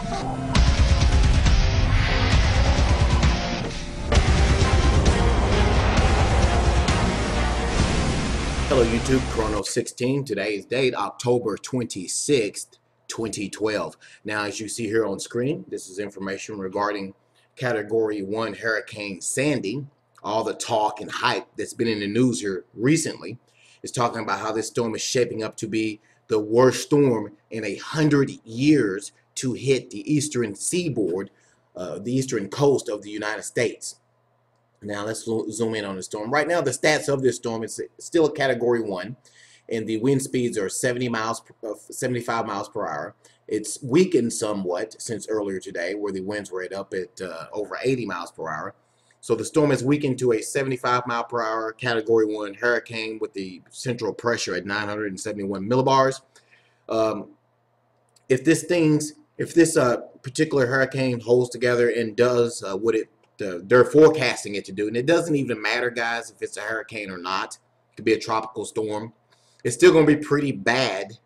Hello YouTube, Chrono 16. Today's date, October 26th, 2012. Now, as you see here on screen, this is information regarding Category 1 Hurricane Sandy. All the talk and hype that's been in the news here recently is talking about how this storm is shaping up to be the worst storm in 100 years to hit the eastern seaboard, the eastern coast of the United States. Now let's zoom in on the storm. Right now, the stats of this storm is still a Category 1, and the wind speeds are 75 miles per hour. It's weakened somewhat since earlier today, where the winds were up at over 80 miles per hour. So the storm has weakened to a 75 mile per hour Category 1 hurricane with the central pressure at 971 millibars. If this particular hurricane holds together and does what they're forecasting it to do, and it doesn't even matter, guys, if it's a hurricane or not. It could be a tropical storm. It's still going to be pretty bad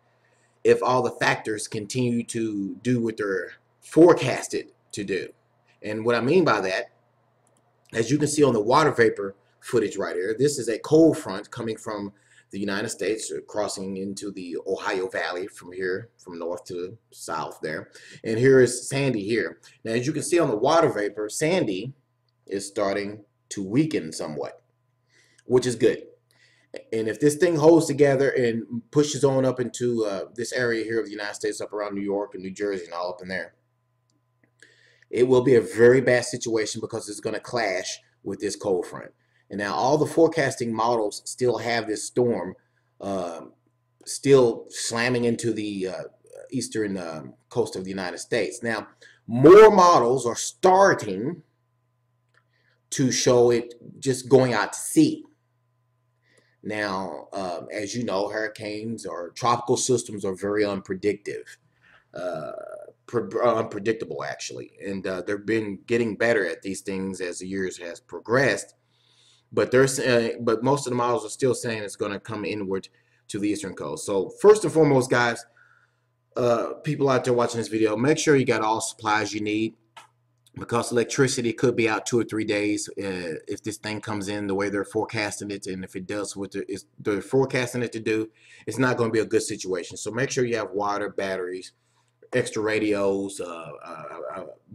if all the factors continue to do what they're forecasted to do. And what I mean by that, as you can see on the water vapor footage right here, this is a cold front coming from the United States, crossing into the Ohio Valley from here, from north to south there. And here is Sandy here. Now, as you can see on the water vapor, Sandy is starting to weaken somewhat, which is good. And if this thing holds together and pushes on up into this area here of the United States, up around New York and New Jersey and all up in there, it will be a very bad situation because it's going to clash with this cold front. And now all the forecasting models still have this storm still slamming into the eastern coast of the United States. Now, more models are starting to show it just going out to sea. Now, as you know, hurricanes or tropical systems are very unpredictable actually, and they've been getting better at these things as the years has progressed. But but most of the models are still saying it's going to come inward to the eastern coast. So first and foremost, guys, people out there watching this video, make sure you got all supplies you need, because electricity could be out 2 or 3 days if this thing comes in the way they're forecasting it. And if it does what they're forecasting it to do, it's not going to be a good situation. So make sure you have water, batteries, extra radios,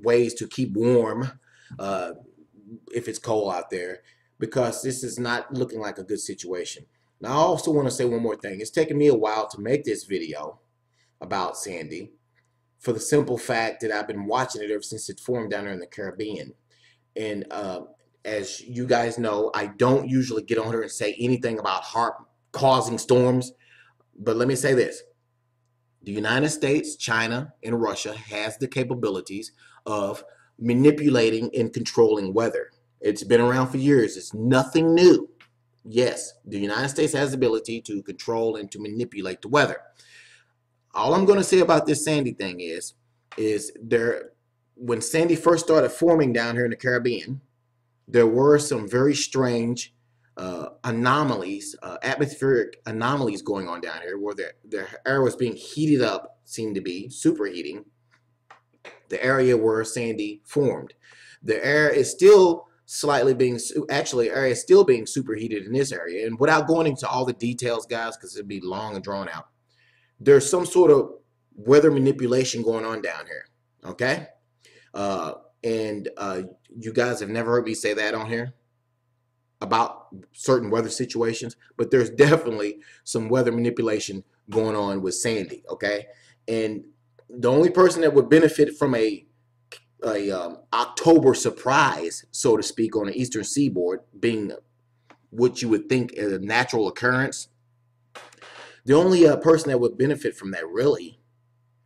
ways to keep warm if it's cold out there, because this is not looking like a good situation. Now, I also want to say one more thing. It's taken me a while to make this video about Sandy, for the simple fact that I've been watching it ever since it formed down there in the Caribbean. And as you guys know, I don't usually get on here and say anything about causing storms. But let me say this. The United States, China, and Russia has the capabilities of manipulating and controlling weather. It's been around for years. It's nothing new. Yes, the United States has the ability to control and to manipulate the weather. All I'm going to say about this Sandy thing is when Sandy first started forming down here in the Caribbean, there were some very strange anomalies, atmospheric anomalies going on down here, where the air was being heated up, seemed to be superheating the area where Sandy formed. The air is still air is still being superheated in this area. And without going into all the details, guys, because it'd be long and drawn out, there's some sort of weather manipulation going on down here, okay? You guys have never heard me say that on here about certain weather situations, but there's definitely some weather manipulation going on with Sandy, okay? And the only person that would benefit from a October surprise, so to speak, on the eastern seaboard, being what you would think is a natural occurrence, the only person that would benefit from that really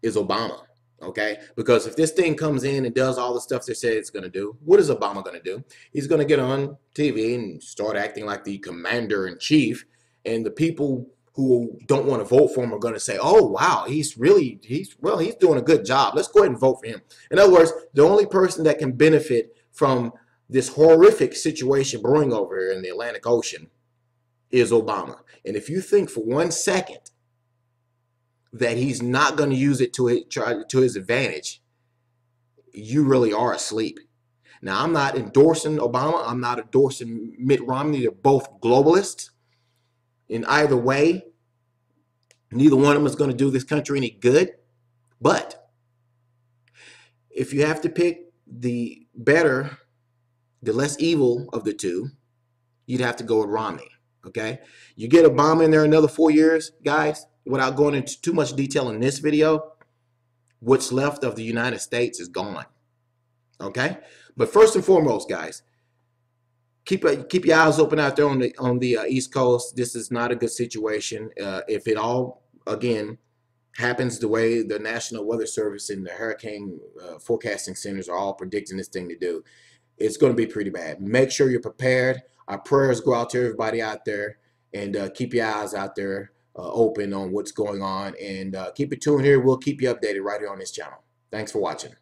is Obama, okay? Because if this thing comes in and does all the stuff they say it's going to do, what is Obama going to do? He's going to get on TV and start acting like the commander-in-chief, and the people who don't want to vote for him are going to say, oh, wow, he's doing a good job. Let's go ahead and vote for him. In other words, the only person that can benefit from this horrific situation brewing over here in the Atlantic Ocean is Obama. And if you think for 1 second that he's not going to use it to his advantage, you really are asleep. Now, I'm not endorsing Obama. I'm not endorsing Mitt Romney. They're both globalists. In either way, neither one of them is going to do this country any good. But if you have to pick the better, the less evil of the two, you'd have to go with Romney. Okay? You get Obama in there another 4 years, guys, without going into too much detail in this video, what's left of the United States is gone. Okay? But first and foremost, guys, keep your eyes open out there on the East Coast. This is not a good situation. If it all, again, happens the way the National Weather Service and the hurricane forecasting centers are all predicting this thing to do, it's going to be pretty bad. Make sure you're prepared. Our prayers go out to everybody out there, and keep your eyes out there open on what's going on, and keep it tuned here. We'll keep you updated right here on this channel. Thanks for watching.